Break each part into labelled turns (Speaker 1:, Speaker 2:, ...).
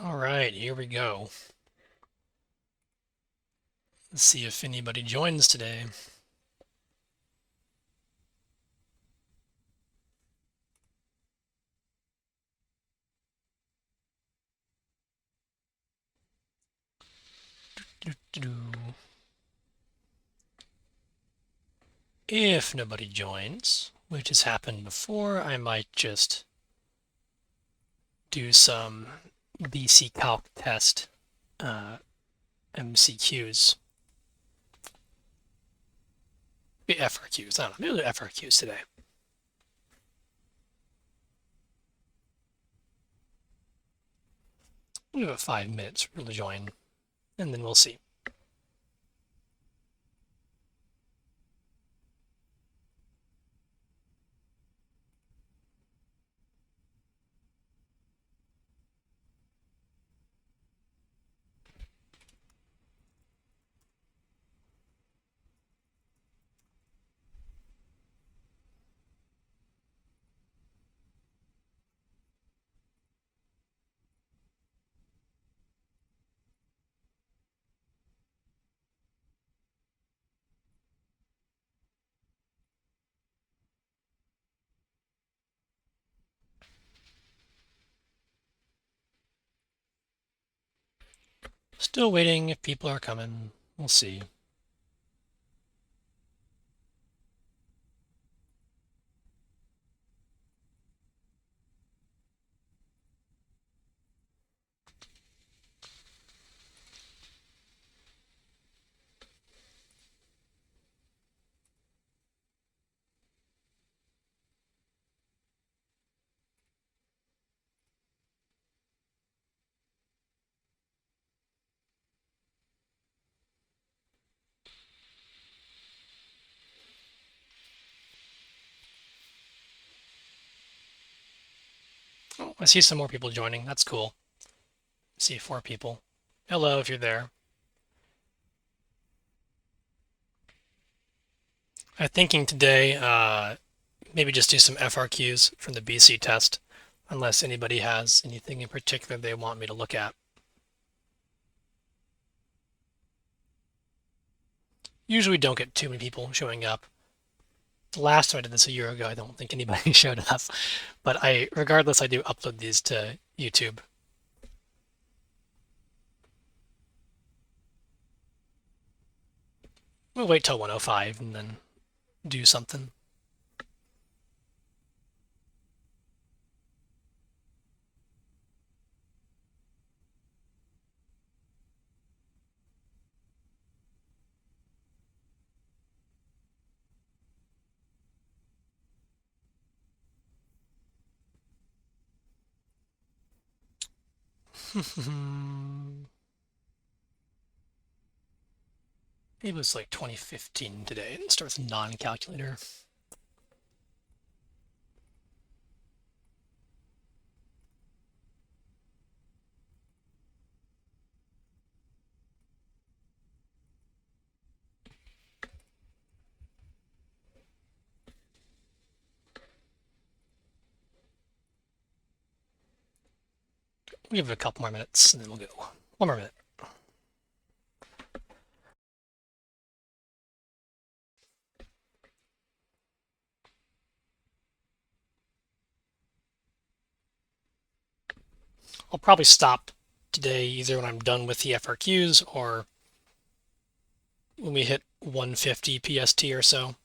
Speaker 1: All right, here we go. Let's see if anybody joins today. If nobody joins, which has happened before, I might just do some BC Calc test MCQs. FRQs, I don't know, maybe FRQs today. We'll give it 5 minutes for people to join, and then we'll see. Still waiting if people are coming. We'll see. Oh, I see some more people joining. That's cool. I see 4 people. Hello, if you're there. I'm thinking today, maybe just do some FRQs from the BC test, unless anybody has anything in particular they want me to look at. Usually don't get too many people showing up. The last time I did this a year ago, I don't think anybody showed up. But regardless, I do upload these to YouTube. We'll wait till 1:05 and then do something. It was like 2015 today. It starts non-calculator. We'll give it a couple more minutes and then we'll go. One more minute. I'll probably stop today either when I'm done with the FRQs or when we hit 150 PST or so.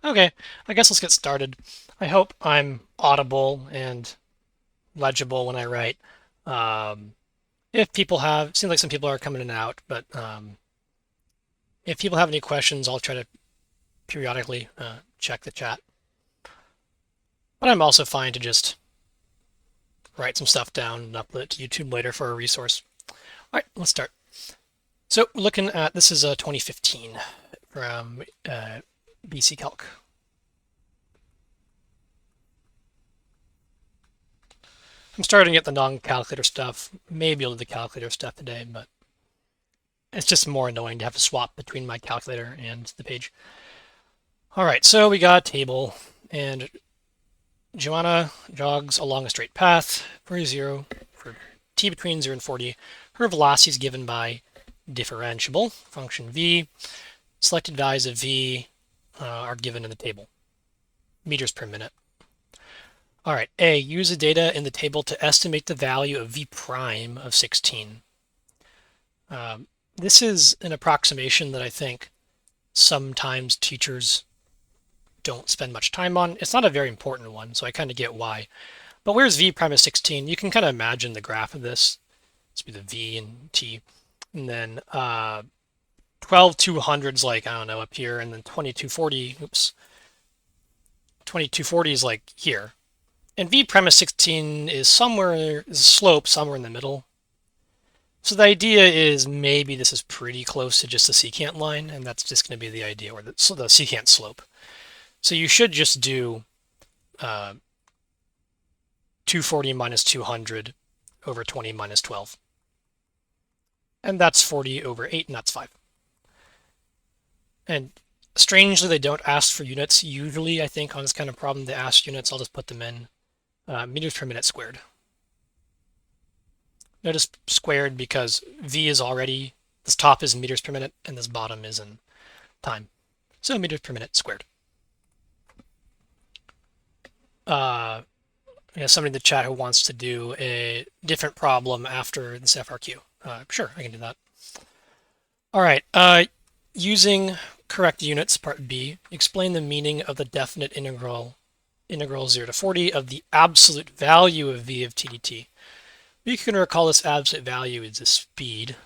Speaker 1: Okay, I guess let's get started. I hope I'm audible and legible when I write. If people have, it seems like some people are coming in and out, but if people have any questions, I'll try to periodically check the chat. But I'm also fine to just write some stuff down and upload it to YouTube later for a resource. All right, let's start. So we're looking at, this is 2015 from BC Calc. I'm starting at the non-calculator stuff. Maybe I'll do the calculator stuff today, but it's just more annoying to have to swap between my calculator and the page. All right, so we got a table, and Joanna jogs along a straight path for 0, for t between 0 and 40. Her velocity is given by differentiable function v. Selected values of v are given in the table, meters per minute. All right, A, use the data in the table to estimate the value of v prime of 16. This is an approximation that I think sometimes teachers don't spend much time on. It's not a very important one, so I kind of get why. But where's v prime of 16? You can kind of imagine the graph of this. This would be the v and t. And then 12,200's like, I don't know, up here. And then 2240, oops. 2240 is like here. And v prime of 16 is somewhere, is a slope somewhere in the middle. So the idea is maybe this is pretty close to just the secant line, and that's just going to be the idea, or the secant slope. So you should just do 240 minus 200 over 20 minus 12. And that's 40 over 8, and that's 5. And strangely, they don't ask for units. Usually, I think, on this kind of problem, they ask units. I'll just put them in meters per minute squared. Notice squared because v is already, this top is in meters per minute, and this bottom is in time. So meters per minute squared. Somebody in the chat who wants to do a different problem after this FRQ. Sure, I can do that. All right, using correct units, part B, explain the meaning of the definite integral 0 to 40 of the absolute value of v of t dt. You can recall this absolute value is the speed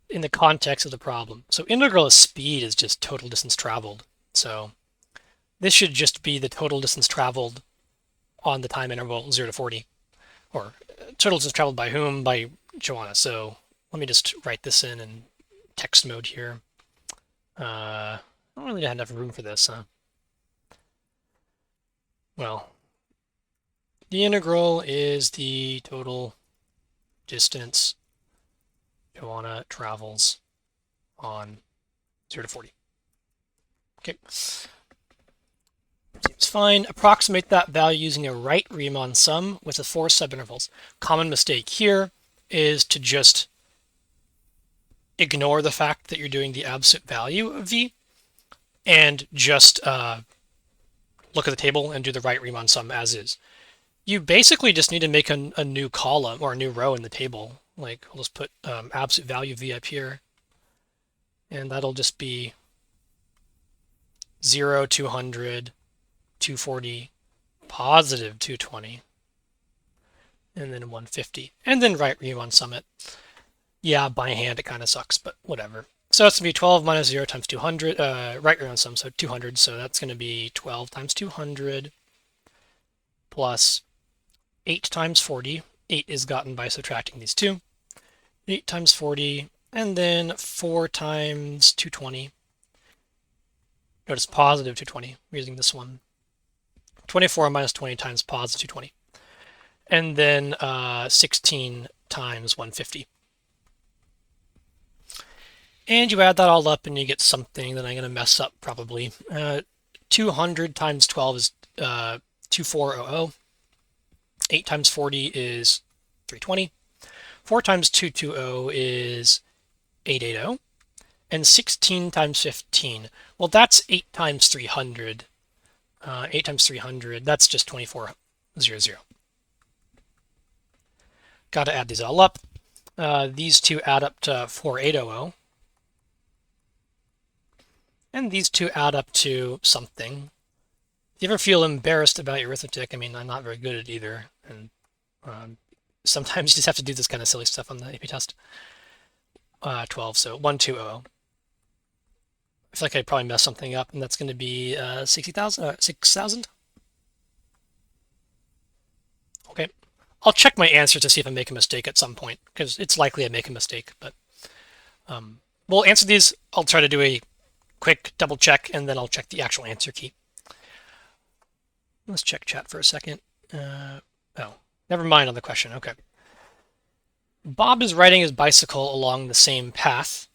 Speaker 1: in the context of the problem. So integral of speed is just total distance traveled. So this should just be the total distance traveled on the time interval 0 to 40, or total distance traveled by whom? By Joanna. So let me just write this in text mode here. I don't really have enough room for this, huh? Well, the integral is the total distance Joanna travels on 0 to 40. Okay. Seems fine. Approximate that value using a right Riemann sum with the 4 subintervals. Common mistake here is to just ignore the fact that you're doing the absolute value of v and just look at the table and do the right Riemann sum as is. You basically just need to make a new column or a new row in the table. Like, I'll just put absolute value v up here, and that'll just be 0, 200, 240, positive 220, and then 150, and then right Riemann sum it. Yeah, by hand it kind of sucks, but whatever. So that's going to be 12 minus 0 times 200, right Riemann sum, so 200, so that's going to be 12 times 200 plus 8 times 40. 8 is gotten by subtracting these two. 8 times 40, and then 4 times 220. Notice positive 220, we're using this one. 24 minus 20 times positive 220. And then 16 times 150. And you add that all up and you get something that I'm going to mess up probably. 200 times 12 is 2400. 8 times 40 is 320. 4 times 220 is 880. And 16 times 15, well, that's 8 times 300. 8 times 300, that's just 2400. Got to add these all up. These two add up to 4800. And these two add up to something. If you ever feel embarrassed about your arithmetic, I mean, I'm not very good at either. And sometimes you just have to do this kind of silly stuff on the AP test. 12, so 1200. I feel like I probably messed something up, and that's going to be 6,000. I'll check my answer to see if I make a mistake at some point, because it's likely I make a mistake. But we'll answer these. I'll try to do a quick double check, and then I'll check the actual answer key. Let's check chat for a second. Oh, never mind on the question. Okay. Bob is riding his bicycle along the same path.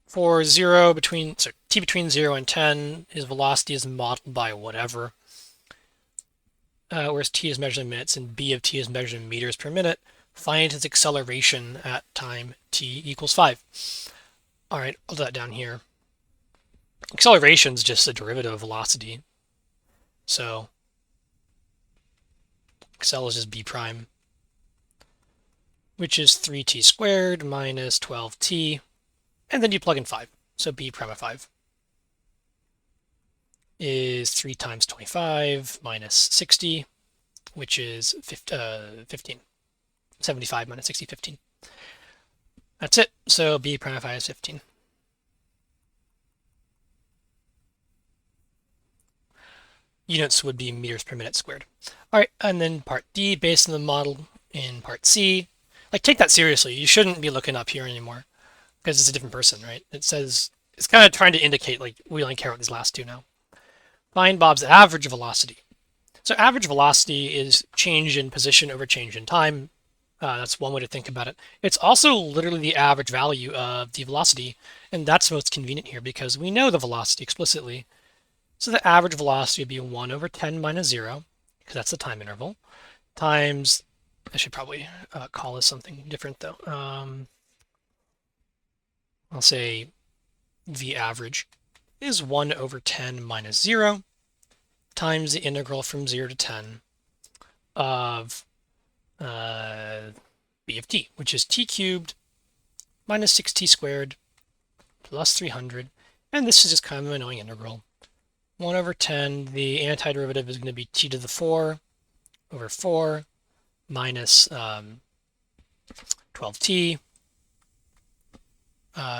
Speaker 1: For t between 0 and 10, his velocity is modeled by whatever. Whereas t is measured in minutes and b of t is measured in meters per minute. Find his acceleration at time t equals 5. All right, I'll do that down here. Acceleration is just a derivative of velocity. So accel is just b prime, which is 3t squared minus 12t. And then you plug in 5. So b prime of 5 is 3 times 25 minus 60, which is 15. 75 minus 60, 15. That's it. So b prime of 5 is 15. Units would be meters per minute squared. All right, and then part D, based on the model in part C. Like, take that seriously. You shouldn't be looking up here anymore because it's a different person, right? It says, it's kind of trying to indicate, like, we only care about these last two now. Find Bob's average velocity. So average velocity is change in position over change in time. That's one way to think about it. It's also literally the average value of the velocity, and that's most convenient here because we know the velocity explicitly. So the average velocity would be 1 over 10 minus 0, because that's the time interval, times, I should probably call this something different though. I'll say v average is 1 over 10 minus 0 times the integral from 0 to 10 of b of t, which is t cubed minus 6t squared plus 300. And this is just kind of an annoying integral. 1 over 10, the antiderivative is going to be t to the 4 over 4 minus 12t.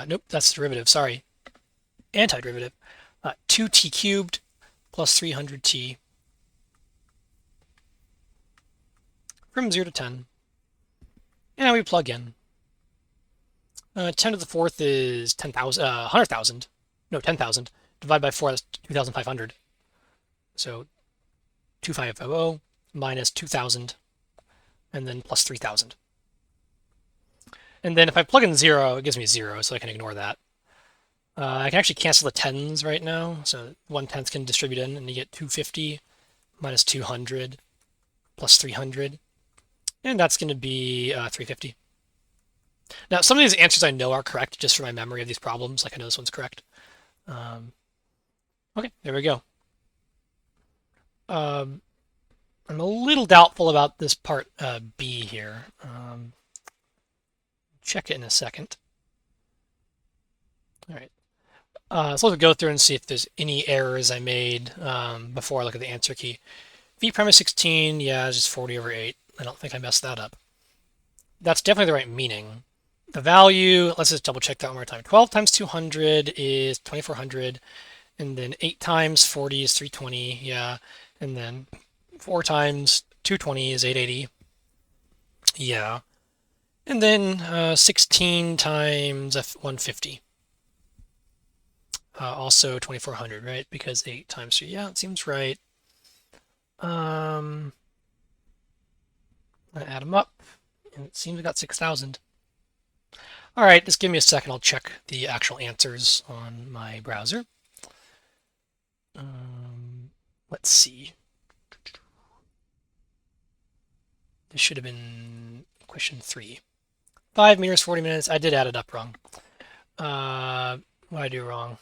Speaker 1: Nope, that's the derivative, sorry. Antiderivative. 2t cubed plus 300t from 0 to 10. And now we plug in. 10 to the 4th is 10,000, 100,000. No, 10,000. Divided by 4, that's 2,500. So 2,500 minus 2,000, and then plus 3,000. And then if I plug in 0, it gives me 0, so I can ignore that. I can actually cancel the tens right now, so 1/10 can distribute in, and you get 250 minus 200 plus 300, and that's going to be 350. Now, some of these answers I know are correct just from my memory of these problems. Like I know this one's correct. Okay, there we go. I'm a little doubtful about this part B here. Check it in a second. All right. So let's go through and see if there's any errors I made before I look at the answer key. V prime is 16. Yeah, it's just 40 over 8. I don't think I messed that up. That's definitely the right meaning. The value, let's just double check that one more time. 12 times 200 is 2,400. And then 8 times 40 is 320. Yeah. And then 4 times 220 is 880. Yeah. And then 16 times 150. Also 2,400, right? Because 8 times 3. Yeah, it seems right. I add them up, and it seems we got 6,000. All right, just give me a second. I'll check the actual answers on my browser. Let's see. This should have been question 3. 5 meters, 40 minutes. I did add it up wrong. What did I do wrong?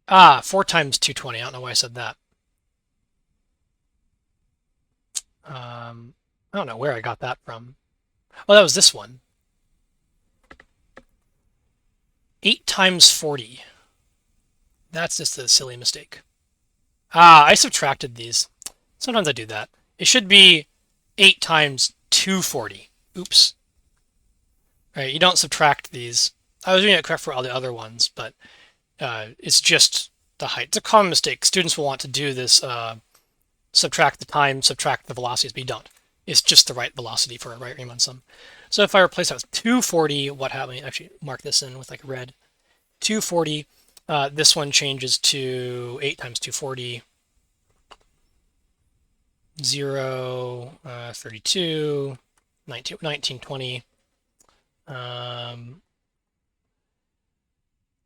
Speaker 1: 4 times 220. I don't know why I said that. I don't know where I got that from. Oh, that was this one. 8 times 40. That's just a silly mistake. I subtracted these. Sometimes I do that. It should be 8 times 240. Oops. All right, you don't subtract these. I was doing it correct for all the other ones, but it's just the height. It's a common mistake. Students will want to do this, subtract the time, subtract the velocities, but you don't. It's just the right velocity for a right Riemann sum. So if I replace that with 240, what happened? Actually, mark this in with like red. 240. This one changes to 8 times 240. 0, 32, 19, 20.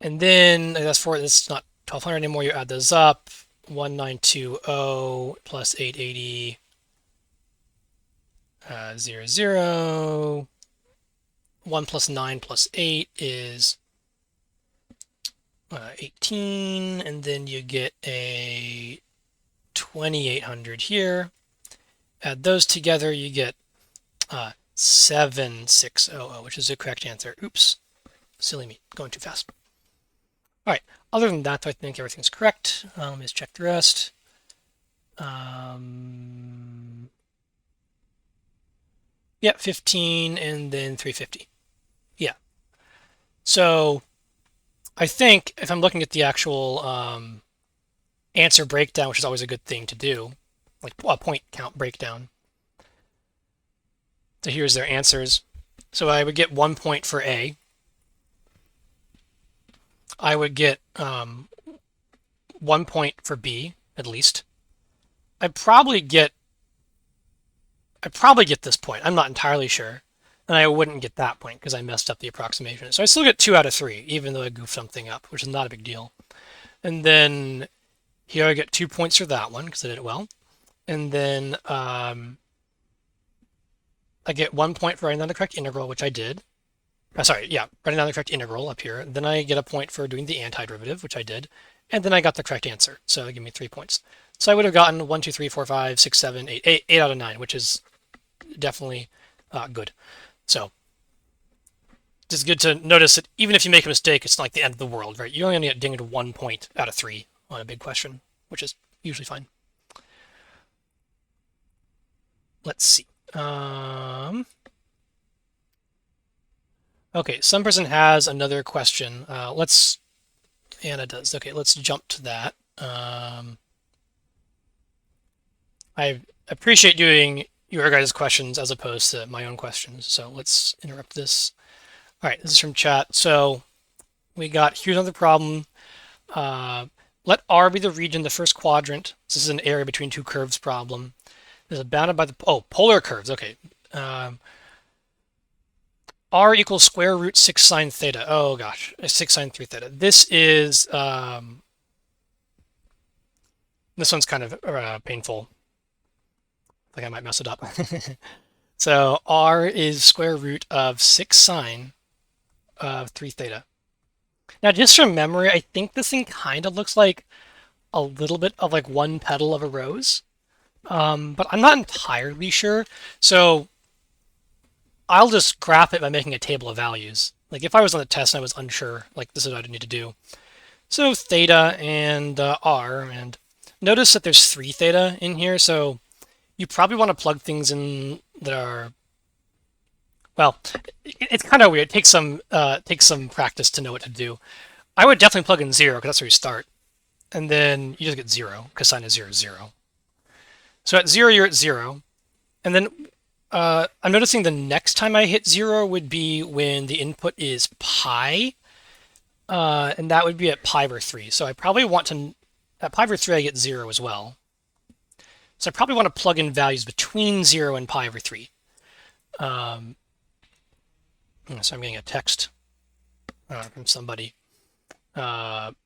Speaker 1: And then that's for it's not 1200 anymore. You add those up. 1920 plus 880. 0, 0. 1 plus 9 plus 8 is 18, and then you get a 2800 here. Add those together, you get 7600, which is the correct answer. Oops, silly me, going too fast. All right, other than that, I think everything's correct. Let me just check the rest. Yeah, 15 and then 350. Yeah. So I think if I'm looking at the actual answer breakdown, which is always a good thing to do, like a point count breakdown. So here's their answers. So I would get 1 point for A. I would get 1 point for B, at least. I'd probably get this point. I'm not entirely sure. And I wouldn't get that point because I messed up the approximation. So I still get 2 out of 3, even though I goofed something up, which is not a big deal. And then here I get 2 points for that one because I did it well. And then I get 1 point for writing down the correct integral, which I did. Writing down the correct integral up here. Then I get a point for doing the antiderivative, which I did. And then I got the correct answer. So they give me 3 points. So I would have gotten 1, 2, 3, 4, 5, 6, 7, 8 out of 9, which is definitely good. So it's good to notice that even if you make a mistake, it's not like the end of the world, right? You only get dinged 1 point out of 3 on a big question, which is usually fine. Let's see. Okay, some person has another question. Anna does. Okay, let's jump to that. I appreciate doing your guys' questions as opposed to my own questions. So let's interrupt this. All right, this is from chat. So we got, here's another problem. Let R be the region in the first quadrant. This is an area between two curves problem. This is bounded by the, polar curves. Okay. R equals square root 6 sine theta. Oh gosh, 6 sine 3 theta. This is, this one's kind of painful. I think I might mess it up. So R is square root of 6 sine of 3 theta. Now, just from memory, I think this thing kind of looks like a little bit of like one petal of a rose, but I'm not entirely sure. So I'll just graph it by making a table of values. Like if I was on the test and I was unsure, like this is what I need to do. So theta and R, and notice that there's 3 theta in here. So you probably want to plug things in that are, well, it's kind of weird. It takes some practice to know what to do. I would definitely plug in 0 because that's where you start. And then you just get 0 because sine is 0 is 0. So at 0, you're at 0. And then I'm noticing the next time I hit 0 would be when the input is pi. And that would be at pi over 3. So I probably want to, at pi over 3, I get 0 as well. So I probably want to plug in values between 0 and pi over 3. So I'm getting a text from somebody. So I'm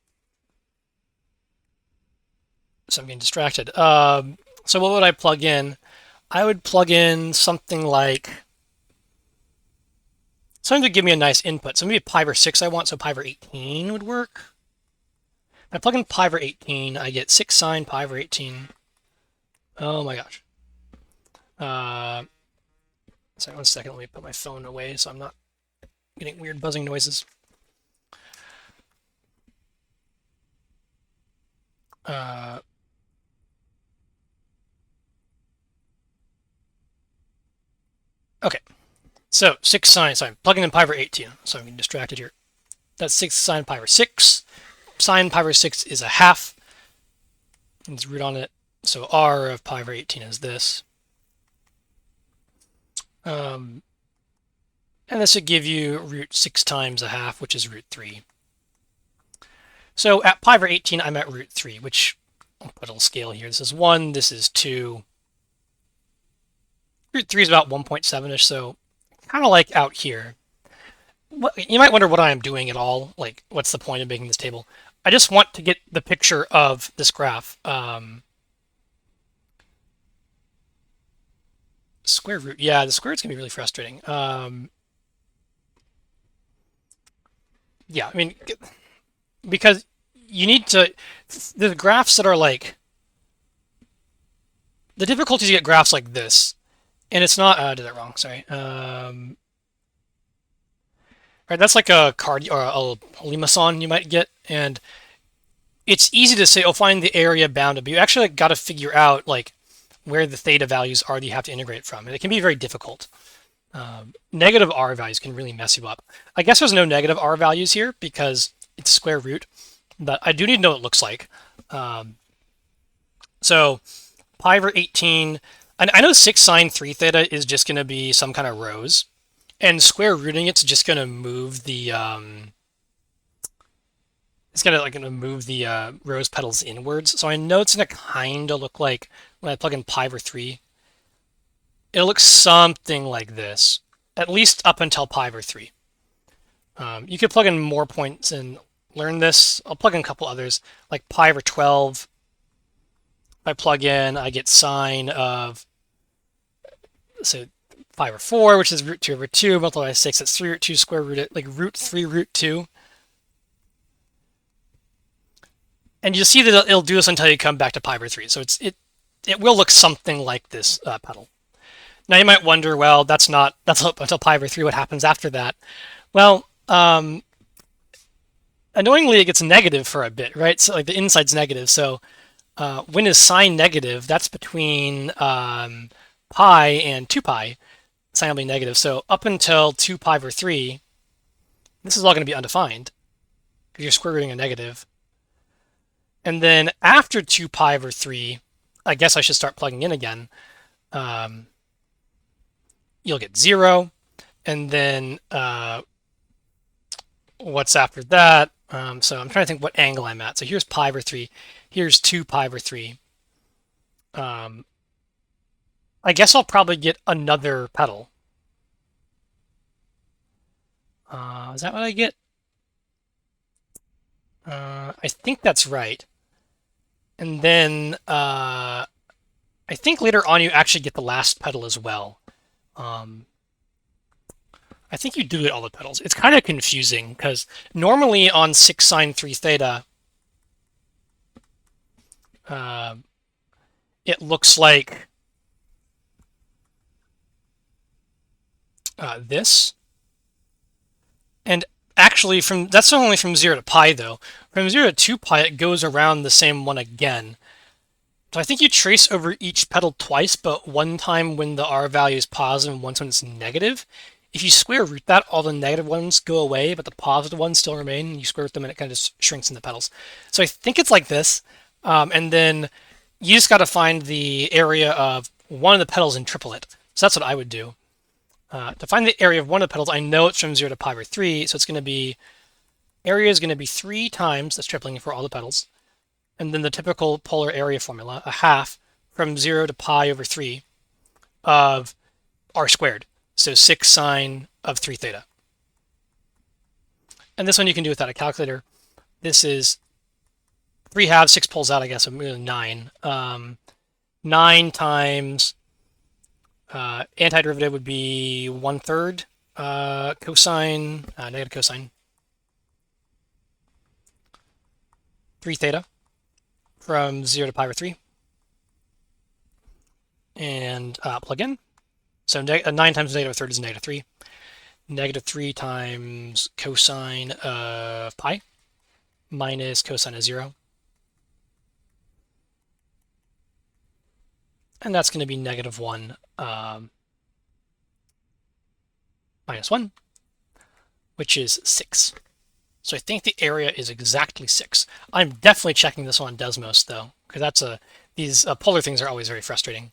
Speaker 1: getting distracted. So what would I plug in? I would plug in something like, something to give me a nice input. So maybe pi over 6 I want, so pi over 18 would work. If I plug in pi over 18, I get 6 sine pi over 18. Oh my gosh. Sorry, 1 second. Let me put my phone away so I'm not getting weird buzzing noises. Okay, so 6 sine, sorry, I'm plugging in pi over 18, so I'm getting distracted here. That's 6 sine pi over 6. sine pi over 6 is a half. Let's root on it. So r of pi over 18 is this. And this would give you root 6 times a half, which is root 3. So at pi over 18, I'm at root 3, which I'll put a little scale here. This is 1, this is 2. Root 3 is about 1.7-ish, so kind of like out here. You might wonder what I'm doing at all. Like, what's the point of making this table? I just want to get the picture of this graph. Square root. Yeah, the square root's going to be really frustrating. Yeah, I mean, because you need to... The graphs that are like... The difficulties you get graphs like this. And it's not... I did that wrong, sorry. Right, that's like a card or a limason you might get, and it's easy to say, oh, find the area bounded, but you actually got to figure out like where the theta values are that you have to integrate from, and it can be very difficult. Negative r values can really mess you up. I guess there's no negative r values here because it's square root, but I do need to know what it looks like. So pi over 18, and I know 6 sine 3 theta is just going to be some kind of rows. And square rooting it's just going to move the rose petals inwards. So I know it's going to kind of look like when I plug in pi over 3, it'll look something like this, at least up until pi over 3. You could plug in more points and learn this. I'll plug in a couple others, like pi over 12. If I plug in, I get sine of, so pi over 4, which is root 2 over 2, multiplied by 6, that's 3 root 2 square root it, like root 3 root 2. And you'll see that it'll do this until you come back to pi over 3. So it will look something like this petal. Now you might wonder, well, that's up until pi over 3, what happens after that? Well, annoyingly, it gets negative for a bit, right? So like the inside's negative. So when is sine negative, that's between pi and 2 pi. Sine will be negative. So up until 2 pi over 3, this is all going to be undefined because you're square rooting a negative. And then after 2 pi over 3, I guess I should start plugging in again. You'll get 0. And then what's after that? So I'm trying to think what angle I'm at. So here's pi over 3. Here's 2 pi over 3. I guess I'll probably get another petal. Is that what I get? I think that's right. And then I think later on you actually get the last petal as well. I think you do get all the petals. It's kind of confusing because normally on 6 sine 3 theta, it looks like this. And actually, that's only from 0 to pi, though. From 0 to 2 pi, it goes around the same one again. So I think you trace over each petal twice, but one time when the r value is positive and once when it's negative. If you square root that, all the negative ones go away, but the positive ones still remain. You square root them and it kind of just shrinks in the petals. So I think it's like this. And then you just got to find the area of one of the petals in triplet. So that's what I would do. To find the area of one of the petals, I know it's from 0 to pi over 3, so it's going to be, area is going to be 3 times, that's tripling for all the petals, and then the typical polar area formula, a half from 0 to pi over 3 of r squared, so 6 sine of 3 theta. And this one you can do without a calculator. This is 3 halves, 6 pulls out, I guess, so 9. 9 times antiderivative would be 1/3 cosine, negative cosine 3 theta from 0 to pi over 3. And plug in. So 9 times negative 1/3 is negative 3. Negative 3 times cosine of pi minus cosine of 0. And that's going to be negative 1 minus 1, which is 6. So I think the area is exactly 6. I'm definitely checking this on Desmos though, because these polar things are always very frustrating.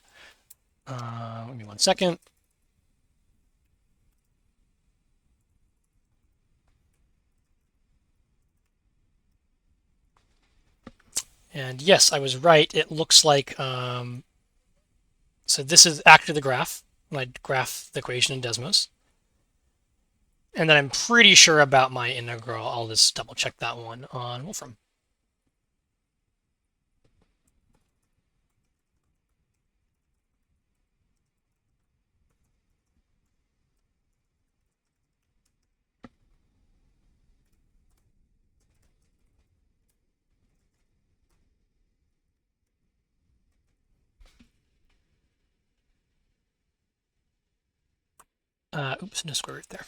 Speaker 1: Give me 1 second. And yes, I was right. It looks like, so this is actually the graph. When I graph the equation in Desmos. And then I'm pretty sure about my integral. I'll just double check that one on Wolfram. Oops, no square root there.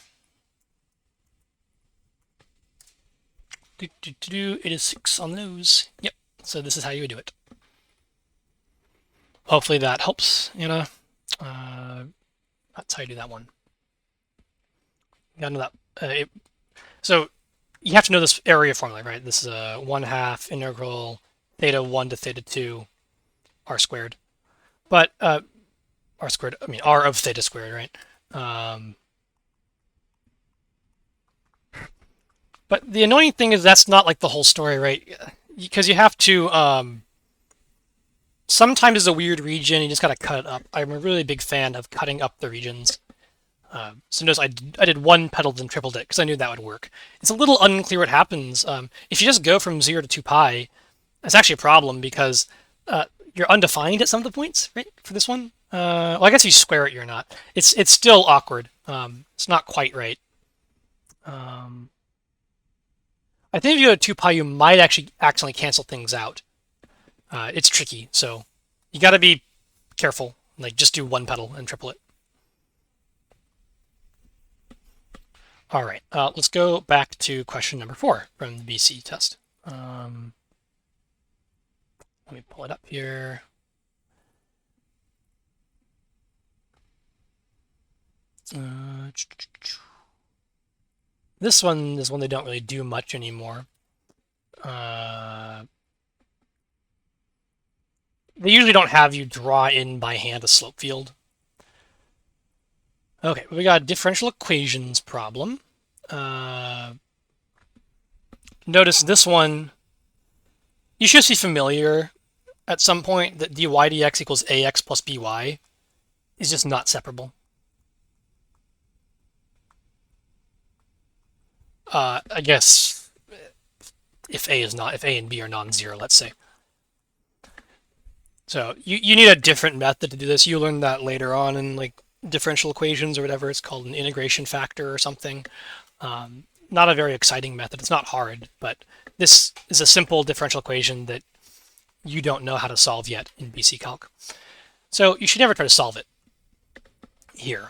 Speaker 1: It is 6 on those. Yep. So this is how you would do it. Hopefully that helps, Anna. That's how you do that one. You gotta know that. So you have to know this area formula, right? This is a 1/2 integral theta 1 to theta 2 r squared. But r squared, I mean r of theta squared, right? But the annoying thing is that's not like the whole story, right? Because you have to, sometimes it's a weird region, you just gotta cut it up. I'm a really big fan of cutting up the regions. So notice I did 1 petal then tripled it because I knew that would work. It's a little unclear what happens. If you just go from 0 to 2 pi, that's actually a problem because you're undefined at some of the points, right, for this one. Well, I guess if you square it, you're not. It's still awkward. It's not quite right. I think if you go to 2 pi, you might actually accidentally cancel things out. It's tricky, so you got to be careful. Like, just do 1 petal and triple it. All right, let's go back to question number 4 from the BC test. Let me pull it up here. This one is one they don't really do much anymore. They usually don't have you draw in by hand a slope field. Okay, we got a differential equations problem. Notice this one, you should be familiar at some point that dy dx equals ax plus by is just not separable. I guess if a and b are non-zero, let's say. So you need a different method to do this. You learn that later on in like differential equations or whatever. It's called an integration factor or something. Not a very exciting method. It's not hard, but this is a simple differential equation that you don't know how to solve yet in BC Calc. So you should never try to solve it here.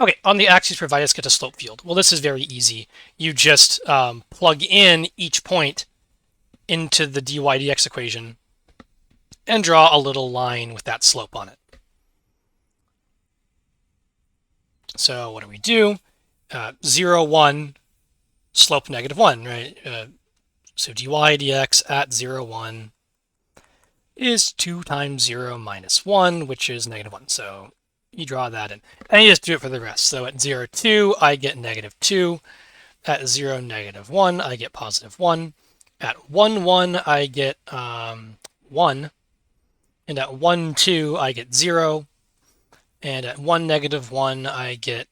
Speaker 1: Okay, on the axes provided, let's get a slope field. Well, this is very easy. You just plug in each point into the dy dx equation and draw a little line with that slope on it. So what do we do? 0, 1, slope -1, right? So dy dx at 0, 1 is 2 times 0 minus 1, which is -1. So you draw that in. And you just do it for the rest. So at 0, 2, I get -2. At 0, -1, I get +1. At 1, 1, I get 1. And at 1, 2, I get 0. And at 1, -1, I get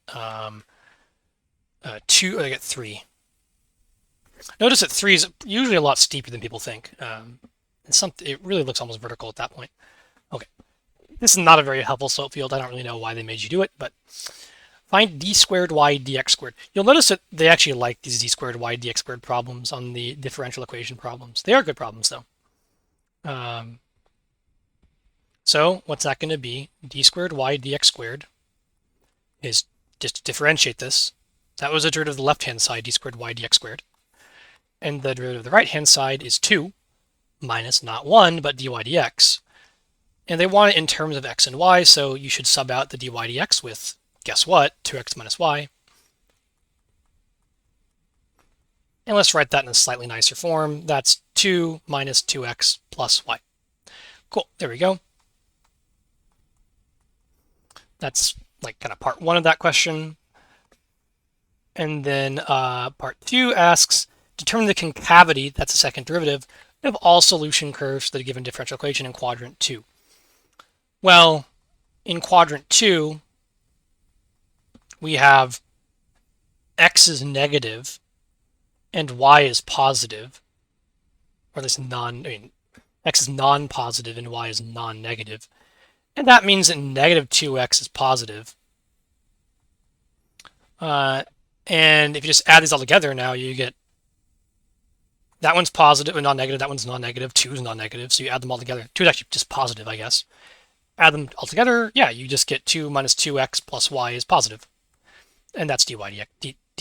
Speaker 1: 2. I get 3. Notice that 3 is usually a lot steeper than people think. It really looks almost vertical at that point. Okay. This is not a very helpful slope field. I don't really know why they made you do it, but find d squared y dx squared. You'll notice that they actually like these d squared y dx squared problems on the differential equation problems. They are good problems, though. So what's that going to be? D squared y dx squared is just to differentiate this. That was the derivative of the left-hand side, d squared y dx squared. And the derivative of the right-hand side is 2 minus not 1, but dy dx. And they want it in terms of x and y, so you should sub out the dy dx with, guess what, 2x minus y. And let's write that in a slightly nicer form. That's 2 minus 2x plus y. Cool, there we go. That's like kind of part one of that question. And then part two asks, determine the concavity, that's the second derivative, of all solution curves to the given differential equation in quadrant 2. Well, in quadrant 2, we have x is negative and y is positive, or at least x is non-positive and y is non-negative. And that means that negative 2x is positive. And if you just add these all together now, you get that one's positive and non-negative, that one's non-negative, 2 is non-negative, so you add them all together. 2 is actually just positive, I guess. Add them all together, yeah, you just get 2 minus 2x plus y is positive. And that's d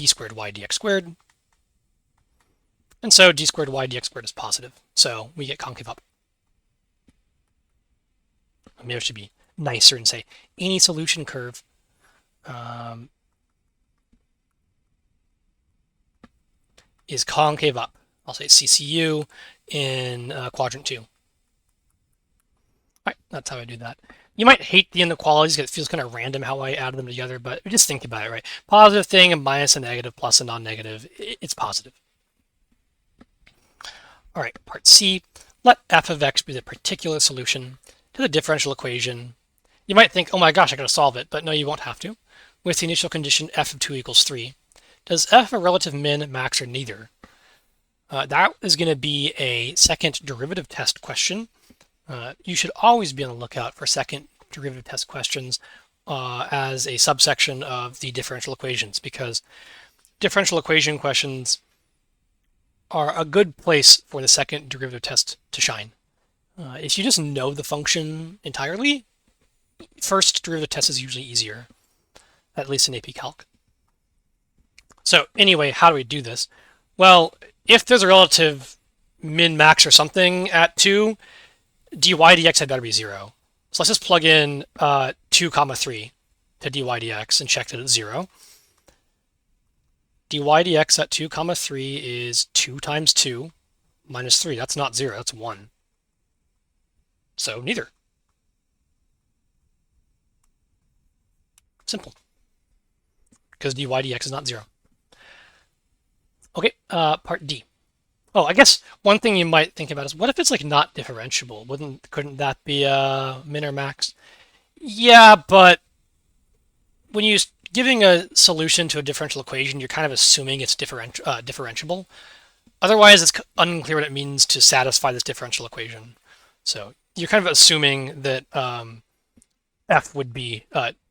Speaker 1: squared y dx squared. And so d squared y dx squared is positive. So we get concave up. Maybe it should be nicer and say any solution curve is concave up. I'll say CCU in quadrant 2. All right, that's how I do that. You might hate the inequalities because it feels kind of random how I add them together, but just think about it, right? Positive thing, a minus, a negative, plus a non-negative, it's positive. All right, part C, let f of x be the particular solution to the differential equation. You might think, oh my gosh, I gotta solve it, but no, you won't have to. With the initial condition f of 2 equals 3. Does f a relative min, max, or neither? That is going to be a second derivative test question. You should always be on the lookout for second derivative test questions as a subsection of the differential equations, because differential equation questions are a good place for the second derivative test to shine. If you just know the function entirely, first derivative test is usually easier, at least in AP Calc. So anyway, how do we do this? Well, if there's a relative min, max, or something at 2, dy dx had better be 0. So let's just plug in 2 comma 3 to dy dx and check that it's 0. dy dx at 2 comma 3 is 2 times 2 minus 3. That's not 0, that's 1. So neither. Simple. Because dy dx is not 0. Okay, part D. Oh, I guess one thing you might think about is, what if it's like not differentiable? Couldn't that be min or max? Yeah, but when you're giving a solution to a differential equation, you're kind of assuming it's differentiable. Otherwise, it's unclear what it means to satisfy this differential equation. So you're kind of assuming that f would be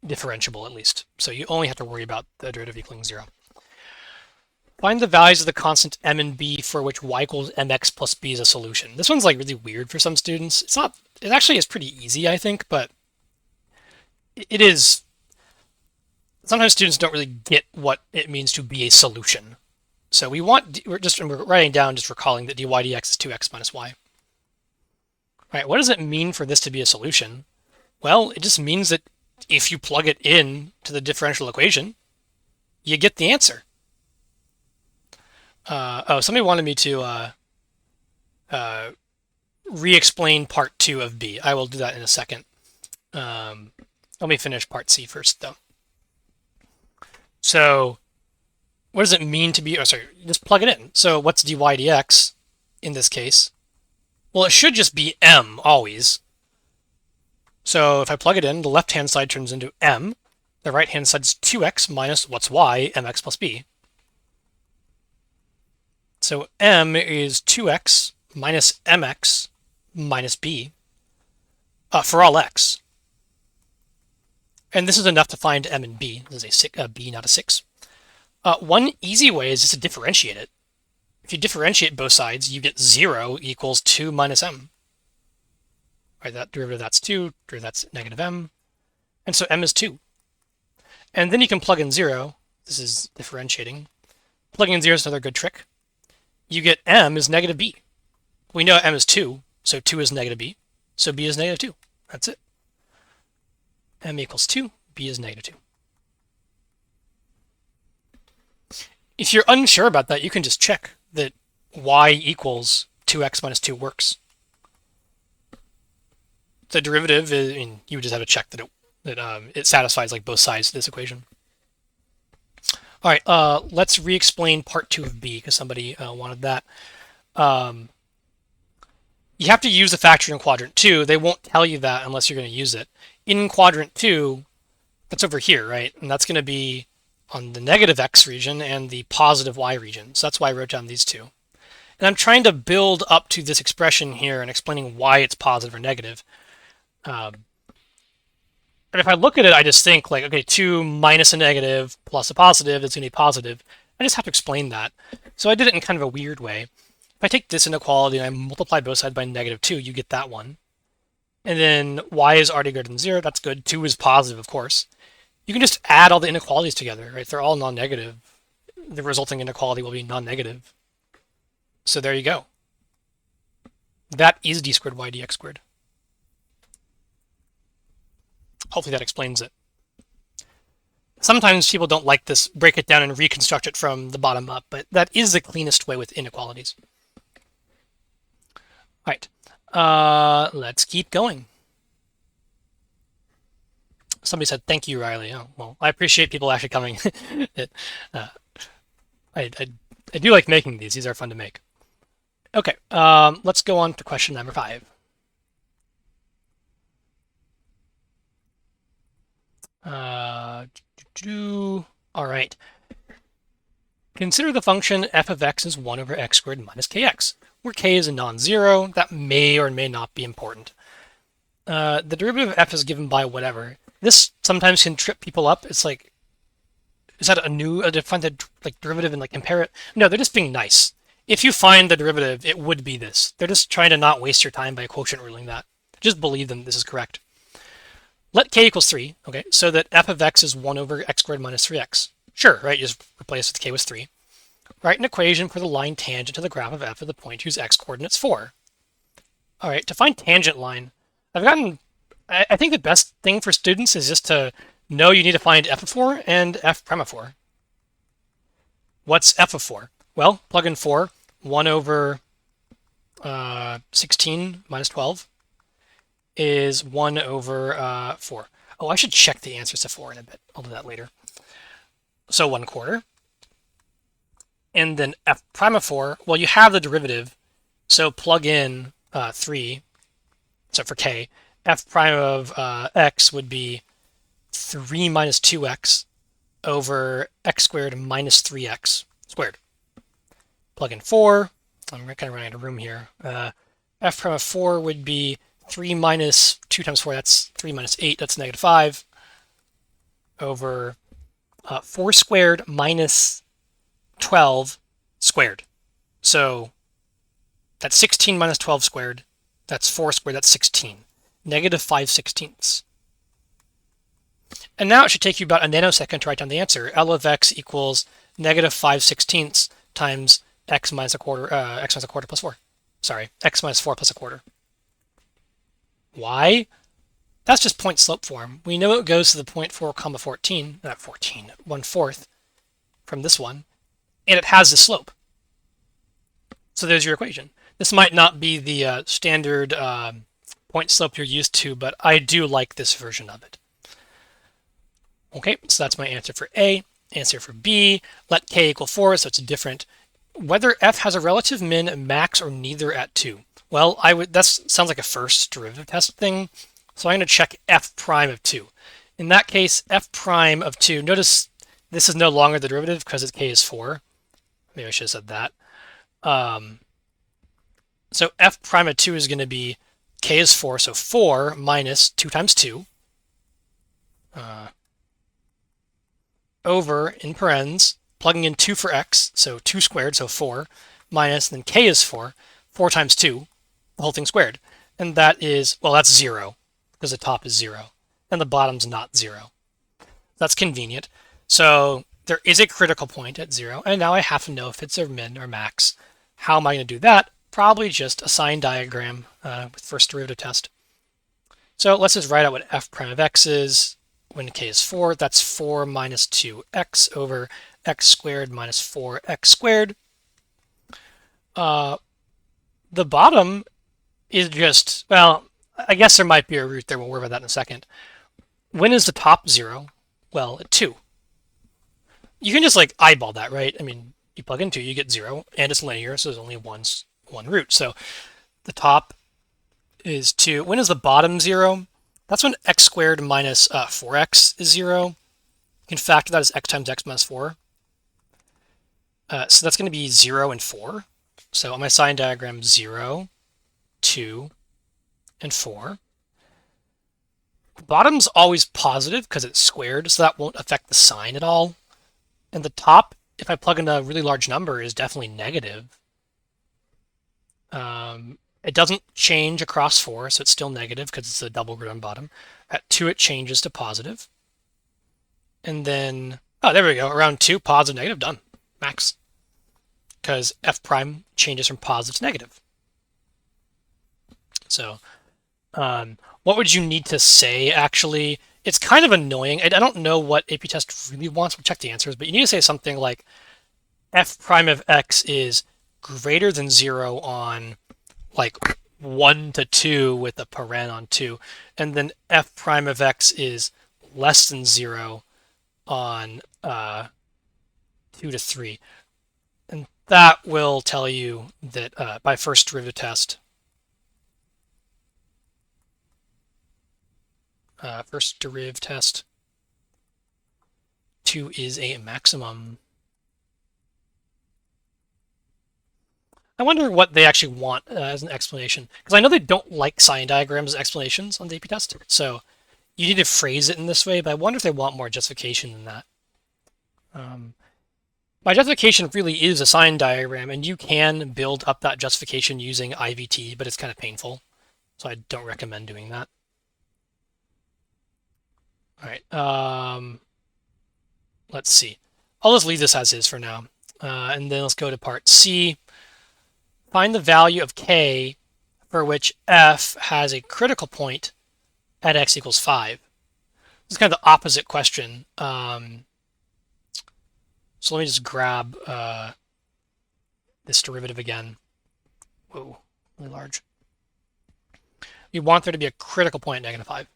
Speaker 1: differentiable at least. So you only have to worry about the derivative equaling 0. Find the values of the constant m and b for which y equals mx plus b is a solution. This one's like really weird for some students. It actually is pretty easy, I think, but it is. Sometimes students don't really get what it means to be a solution. So we're writing down, just recalling that dy dx is 2x minus y. All right, what does it mean for this to be a solution? Well, it just means that if you plug it in to the differential equation, you get the answer. Somebody wanted me to re-explain part 2 of B. I will do that in a second. Let me finish part C first, though. So what does it mean to be, just plug it in. So what's dy dx in this case? Well, it should just be m always. So if I plug it in, the left-hand side turns into m. The right-hand side is 2x minus what's y, mx plus b. So m is 2x minus mx minus b for all x. And this is enough to find m and b. This is a b, not a 6. One easy way is just to differentiate it. If you differentiate both sides, you get 0 equals 2 minus m. Right, that derivative, that's 2, derivative, that's negative m. And so m is 2. And then you can plug in 0. This is differentiating. Plugging in 0 is another good trick. You get m is negative b. We know m is 2, so 2 is negative b. So b is negative 2. That's it. M equals 2, b is negative 2. If you're unsure about that, you can just check. that y equals 2x minus 2 works. The derivative is, I mean, you would just have to check that it satisfies like both sides of this equation. All right, let's re-explain part 2 of b because somebody wanted that. You have to use the factor in quadrant 2. They won't tell you that unless you're going to use it. In quadrant 2, that's over here, right? And that's going to be on the negative x region and the positive y region. So that's why I wrote down these two. And I'm trying to build up to this expression here and explaining why it's positive or negative. And if I look at it, I just think like, okay, 2 minus a negative plus a positive, it's going to be positive. I just have to explain that. So I did it in kind of a weird way. If I take this inequality and I multiply both sides by -2, you get that one. And then y is already greater than 0. That's good. 2 is positive, of course. You can just add all the inequalities together, right? They're all non-negative. The resulting inequality will be non-negative. So there you go. That is d squared y dx squared. Hopefully that explains it. Sometimes people don't like this, break it down and reconstruct it from the bottom up, but that is the cleanest way with inequalities. All right, let's keep going. Somebody said, thank you, Riley. Oh, well, I appreciate people actually coming. I do like making these. These are fun to make. Okay, let's go on to question number 5. All right. Consider the function f of x is 1 over x squared minus kx, where k is a non-zero. That may or may not be important. The derivative of f is given by whatever. This sometimes can trip people up. It's like, is that a defined like derivative and like compare it? No, they're just being nice. If you find the derivative, it would be this. They're just trying to not waste your time by quotient ruling that. Just believe them. This is correct. Let k equals 3, okay, so that f of x is 1 over x squared minus 3x. Sure, right, you just replace with k was 3. Write an equation for the line tangent to the graph of f of the point whose x coordinate's 4. All right, to find tangent line, I think the best thing for students is just to know you need to find f of 4 and f prime of 4. What's f of 4? Well, plug in 4, 1 over 16 minus 12. Is 1 over 4. Oh, I should check the answers to 4 in a bit. I'll do that later. So 1/4. And then f prime of 4, well, you have the derivative, so plug in 3, so for k, f prime of x would be 3 minus 2x over x squared minus 3x squared. Plug in 4, I'm kind of running out of room here. F prime of 4 would be 3 minus 2 times 4, that's 3 minus 8, that's -5, over 4 squared minus 12 squared. So that's 16 minus 12 squared, that's 4 squared, that's 16, -5/16. And now it should take you about a nanosecond to write down the answer. L of x equals -5/16 times x minus a quarter plus 4. Sorry, x minus 4 plus a quarter. Why? That's just point slope form. We know it goes to the point 4 comma 14, not 14, 1/4 from this one, and it has the slope. So there's your equation. This might not be the standard point slope you're used to, but I do like this version of it. Okay, so that's my answer for A. Answer for B, let k equal 4, so it's different. Whether f has a relative min, max, or neither at 2. Well, that sounds like a first derivative test thing, so I'm going to check f prime of 2. In that case, f prime of 2, notice this is no longer the derivative because k is 4. Maybe I should have said that. So f prime of 2 is going to be k is 4, so 4 minus 2 times 2 over, in parens, plugging in 2 for x, so 2 squared, so 4, minus, then k is 4, 4 times 2, the whole thing squared. And that is, well, that's 0, because the top is 0, and the bottom's not 0. That's convenient. So there is a critical point at 0, and now I have to know if it's a min or max. How am I going to do that? Probably just a sign diagram with first derivative test. So let's just write out what f prime of x is. When k is 4, that's 4 minus 2x over x squared minus 4x squared. The bottom is just, well, I guess there might be a root there. We'll worry about that in a second. When is the top 0? Well, at 2. You can just like eyeball that, right? I mean, you plug in 2, you get 0, and it's linear, so there's only one root. So the top is 2. When is the bottom 0? That's when x squared minus 4x is 0. You can factor that as x times x minus 4. So that's going to be 0 and 4. So on my sign diagram, 0, 2, and 4. The bottom's always positive because it's squared, so that won't affect the sign at all. And the top, if I plug in a really large number, is definitely negative. It doesn't change across 4, so it's still negative because it's a double grid on bottom. At 2, it changes to positive. And then, oh, there we go. Around 2, positive, negative, done. Max. Because f prime changes from positive to negative. So what would you need to say, actually? It's kind of annoying. I don't know what AP Test really wants. We'll check the answers, but you need to say something like f prime of x is greater than 0 on like 1 to 2 with a paren on 2, and then f prime of x is less than 0 on 2 to 3. And that will tell you that by first derivative test, first derivative test, 2 is a maximum. I wonder what they actually want as an explanation, because I know they don't like sign diagrams as explanations on the AP test, so you need to phrase it in this way, but I wonder if they want more justification than that. My justification really is a sign diagram, and you can build up that justification using IVT, but it's kind of painful, so I don't recommend doing that. All right, let's see. I'll just leave this as is for now, and then let's go to part C. Find the value of k for which f has a critical point at x equals 5. This is kind of the opposite question. So let me just grab this derivative again. Whoa, really large. We want there to be a critical point at -5.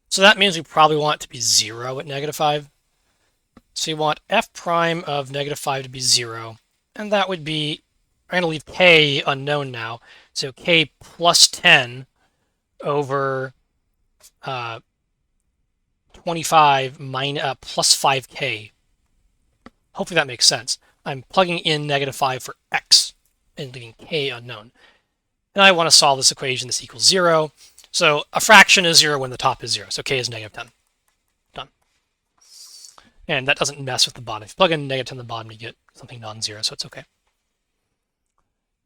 Speaker 1: So that means we probably want it to be 0 at -5. So you want f prime of -5 to be 0. And that would be, I'm going to leave k unknown now. So k plus 10 over 25 plus 5k. Hopefully that makes sense. I'm plugging in -5 for x and leaving k unknown. And I want to solve this equation. This equals 0. So a fraction is 0 when the top is 0. So k is -10. Done. And that doesn't mess with the bottom. If you plug in -10 in the bottom, you get something non-zero, so it's okay.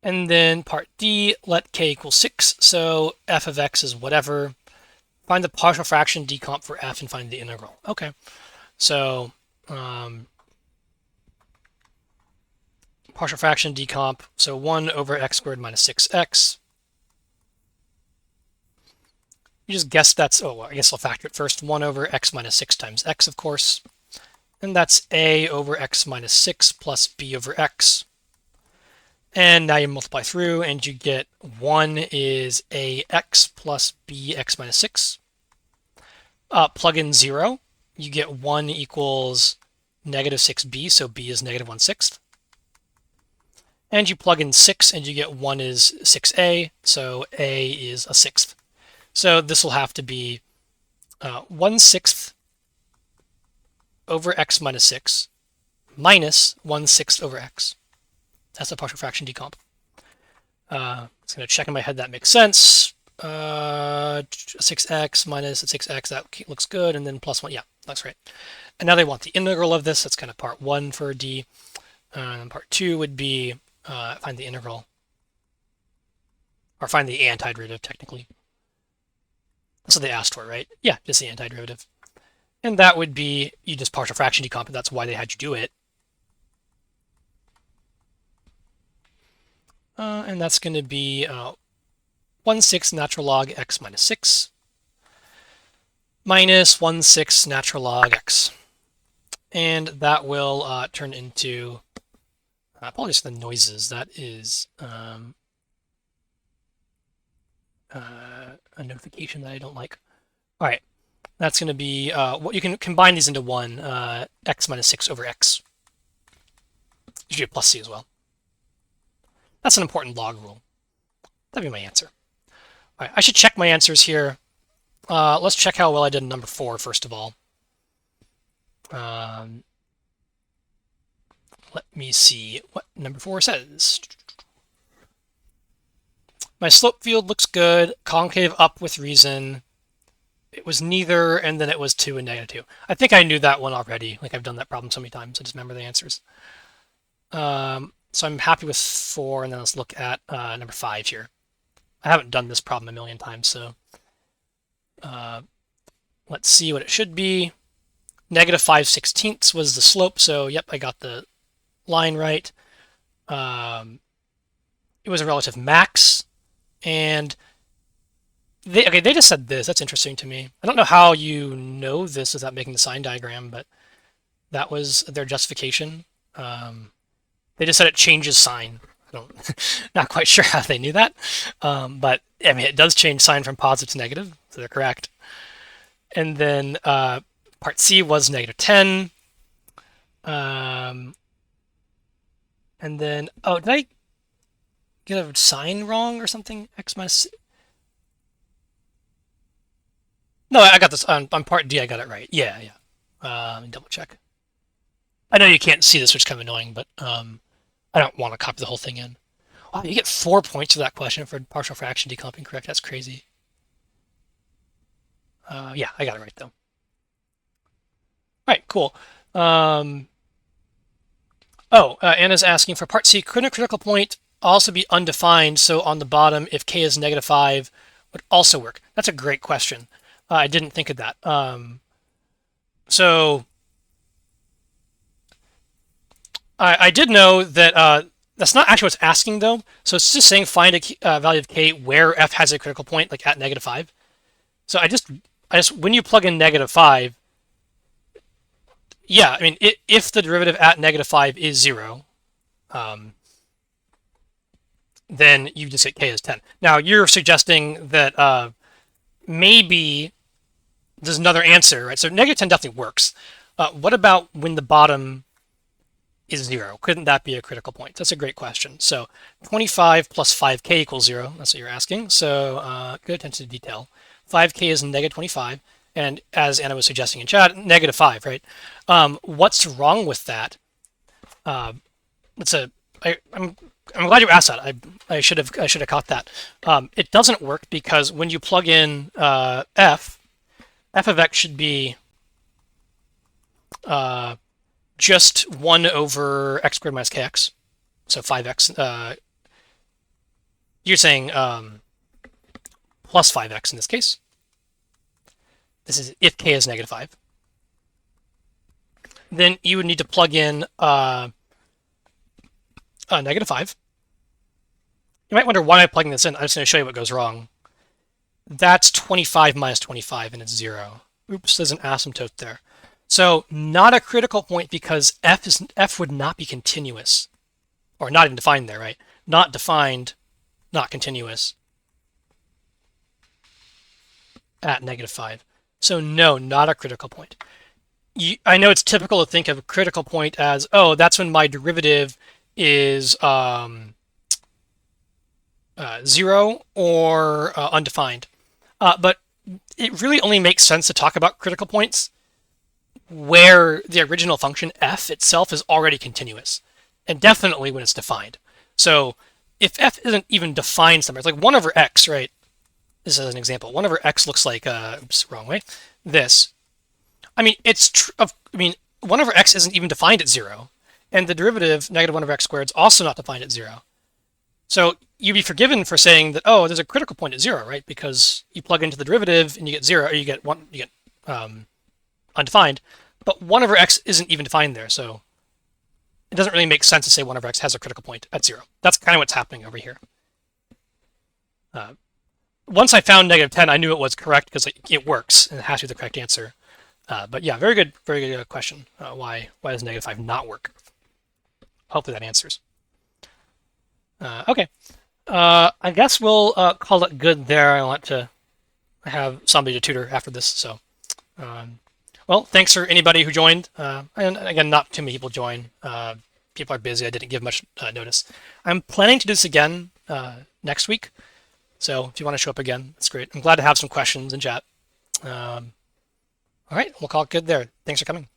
Speaker 1: And then part D, let k equal 6. So f of x is whatever. Find the partial fraction decomp for f and find the integral. Okay. So partial fraction decomp. So 1 over x squared minus 6x. You just guess that's, oh, I guess I'll factor it first. 1 over x minus 6 times x, of course. And that's a over x minus 6 plus b over x. And now you multiply through and you get 1 is ax plus bx minus 6. Plug in 0. You get 1 equals -6b, so b is -1/6. And you plug in 6 and you get 1 is 6a, so a is a 6th. So this will have to be 1/6 over x minus 6 minus 1/6 over x. That's the partial fraction decomp. It's going to check in my head that makes sense. 6x minus 6x, that looks good, and then plus 1, yeah, that's right. And now they want the integral of this. That's kind of part 1 for D. And part 2 would be find the integral, or find the antiderivative, technically. That's what they asked for, right? Yeah, just the antiderivative. And that would be, you just partial fraction decomp, and that's why they had you do it. And that's going to be 1/6 natural log x minus 6 minus 1/6 natural log x. And that will turn into Apologies for the noises. That is a notification that I don't like. All right, that's going to be what you can combine these into one, x minus 6 over x. Usually a plus c as well. That's an important log rule. That'd be my answer. All right, I should check my answers here. Let's check how well I did in number 4 first of all. Let me see what number 4 says. My slope field looks good. Concave up with reason. It was neither, and then it was 2 and -2. I think I knew that one already. Like I've done that problem so many times. I just remember the answers. So I'm happy with 4, and then let's look at number 5 here. I haven't done this problem a million times, so let's see what it should be. -5/16 was the slope, so yep, I got the line right. It was a relative max, and they just said this. That's interesting to me. I don't know how you know this without making the sign diagram, but that was their justification. They just said it changes sign. I don't, not quite sure how they knew that, but I mean it does change sign from positive to negative, so they're correct. And then part C was -10. And then, oh, did I get a sign wrong or something? X minus. No, I got this on part D. I got it right. Yeah. Let me double check. I know you can't see this, which is kind of annoying, but I don't want to copy the whole thing in. Wow, you get 4 points for that question for partial fraction declumping correct. That's crazy. Yeah, I got it right though. All right, cool. Anna's asking for part C, couldn't a critical point also be undefined? So on the bottom, if k is -5, would also work. That's a great question. I didn't think of that. So I did know that that's not actually what's asking though. So it's just saying find a value of k where f has a critical point, like at -5. So I just when you plug in -5, yeah, I mean if the derivative at -5 is 0, then you just get k as 10. Now you're suggesting that maybe there's another answer, right? So -10 definitely works. What about when the bottom is 0? Couldn't that be a critical point? That's a great question. So 25 plus 5k equals 0. That's what you're asking. So good attention to detail. 5k is -25. And as Anna was suggesting in chat, -5, right? What's wrong with that? I'm glad you asked that. I should have caught that. It doesn't work because when you plug in f of x should be just 1 over x squared minus kx. So 5x. You're saying plus 5x in this case. This is if k is -5. Then you would need to plug in -5. You might wonder why I'm plugging this in. I'm just going to show you what goes wrong. That's 25 minus 25, and it's 0. Oops, there's an asymptote there. So not a critical point because f would not be continuous, or not even defined there, right? Not defined, not continuous at -5. So no, not a critical point. I know it's typical to think of a critical point as, oh, that's when my derivative is 0 or undefined. But it really only makes sense to talk about critical points where the original function f itself is already continuous, and definitely when it's defined. So if f isn't even defined somewhere, it's like 1 over x, right? This is an example. 1 over x looks like, oops, wrong way. This. I mean, 1 over x isn't even defined at 0, and the derivative -1 over x squared is also not defined at 0. So you'd be forgiven for saying that, oh, there's a critical point at 0, right? Because you plug into the derivative and you get 0, or you get undefined. But 1 over x isn't even defined there, so it doesn't really make sense to say 1 over x has a critical point at 0. That's kind of what's happening over here. Once I found -10, I knew it was correct because it works and it has to be the correct answer. But yeah, very good question. Why does -5 not work? Hopefully that answers. Okay. I guess we'll call it good there. I want to have somebody to tutor after this. So, well, thanks for anybody who joined. And again, not too many people join. People are busy. I didn't give much notice. I'm planning to do this again next week. So if you want to show up again, that's great. I'm glad to have some questions in chat. All right, we'll call it good there. Thanks for coming.